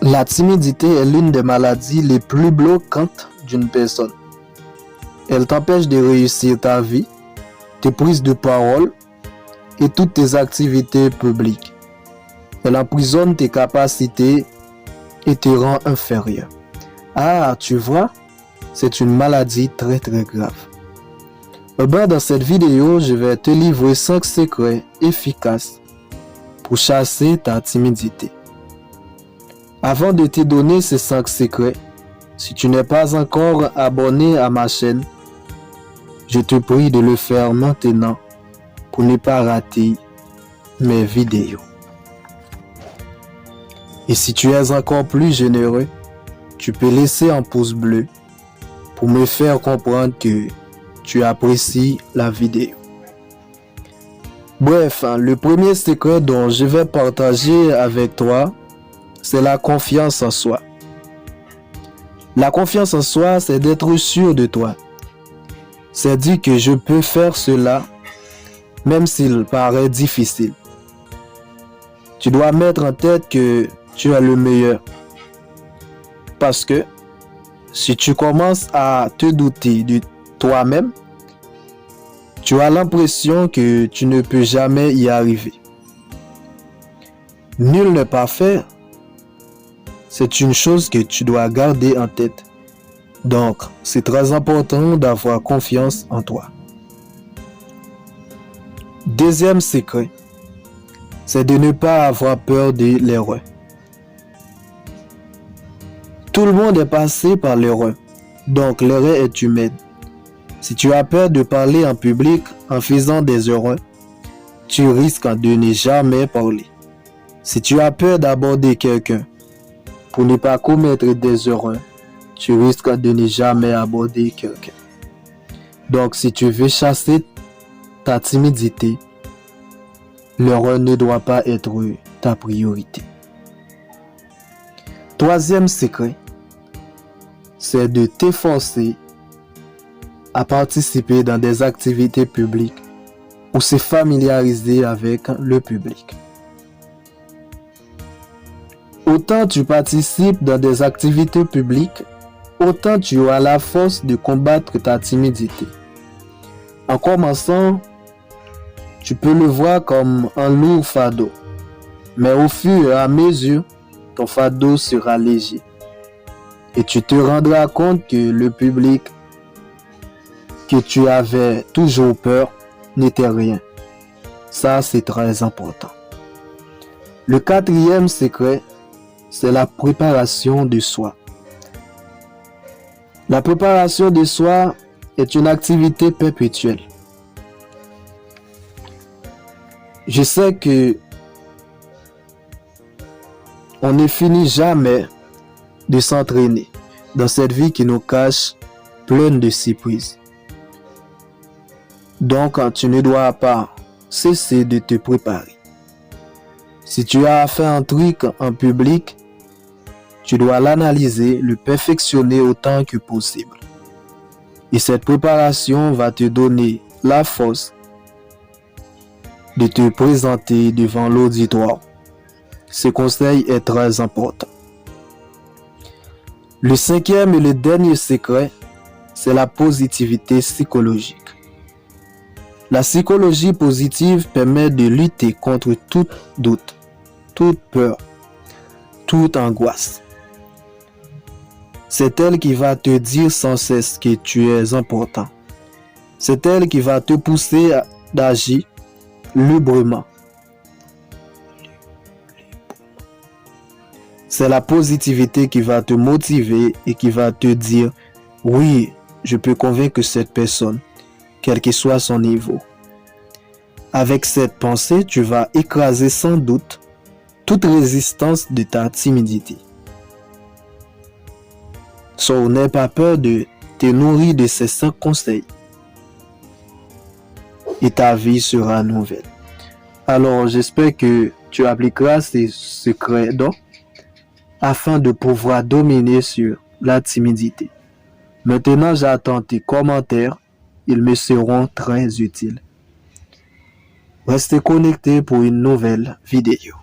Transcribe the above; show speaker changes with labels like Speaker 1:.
Speaker 1: La timidité est l'une des maladies les plus bloquantes d'une personne. Elle t'empêche de réussir ta vie, tes prises de parole et toutes tes activités publiques. Elle emprisonne tes capacités et te rend inférieur. Ah, tu vois, c'est une maladie très grave. Dans cette vidéo, je vais te livrer 5 secrets efficaces pour chasser ta timidité. Avant de te donner ces 5 secrets, si tu n'es pas encore abonné à ma chaîne, je te prie de le faire maintenant pour ne pas rater mes vidéos. Et si tu es encore plus généreux, tu peux laisser un pouce bleu pour me faire comprendre que tu apprécies la vidéo. Bref, le premier secret dont je vais partager avec toi, c'est la confiance en soi. La confiance en soi, c'est d'être sûr de toi. C'est dire que je peux faire cela, même s'il paraît difficile. Tu dois mettre en tête que tu es le meilleur. Parce que si tu commences à te douter de toi-même, tu as l'impression que tu ne peux jamais y arriver. Nul n'est parfait. C'est une chose que tu dois garder en tête. Donc, c'est très important d'avoir confiance en toi. Deuxième secret, c'est de ne pas avoir peur de l'erreur. Tout le monde est passé par l'erreur, donc l'erreur est humaine. Si tu as peur de parler en public en faisant des erreurs, tu risques de ne jamais parler. Si tu as peur d'aborder quelqu'un pour ne pas commettre des erreurs, tu risques de ne jamais aborder quelqu'un. Donc, si tu veux chasser ta timidité, l'erreur ne doit pas être ta priorité. Troisième secret, c'est de t'efforcer à participer dans des activités publiques ou se familiariser avec le public. Autant tu participes dans des activités publiques, autant tu auras la force de combattre ta timidité. En commençant, tu peux le voir comme un lourd fardeau, mais au fur et à mesure, ton fardeau sera léger. Et tu te rendras compte que le public que tu avais toujours peur n'était rien. Ça, c'est très important. Le quatrième secret, c'est la préparation de soi. La préparation de soi est une activité perpétuelle. Je sais que on ne finit jamais de s'entraîner dans cette vie qui nous cache pleine de surprises. Donc, tu ne dois pas cesser de te préparer. Si tu as fait un truc en public, tu dois l'analyser, le perfectionner autant que possible. Et cette préparation va te donner la force de te présenter devant l'auditoire. Ce conseil est très important. Le cinquième et le dernier secret, c'est la positivité psychologique. La psychologie positive permet de lutter contre tout doute, toute peur, toute angoisse. C'est elle qui va te dire sans cesse que tu es important. C'est elle qui va te pousser à agir librement. C'est la positivité qui va te motiver et qui va te dire « Oui, je peux convaincre cette personne, quel que soit son niveau. » Avec cette pensée, tu vas écraser sans doute toute résistance de ta timidité. N'aie pas peur de te nourrir de ces 5 conseils et ta vie sera nouvelle. Alors, j'espère que tu appliqueras ces secrets afin de pouvoir dominer sur la timidité. Maintenant, j'attends tes commentaires. Ils me seront très utiles. Restez connectés pour une nouvelle vidéo.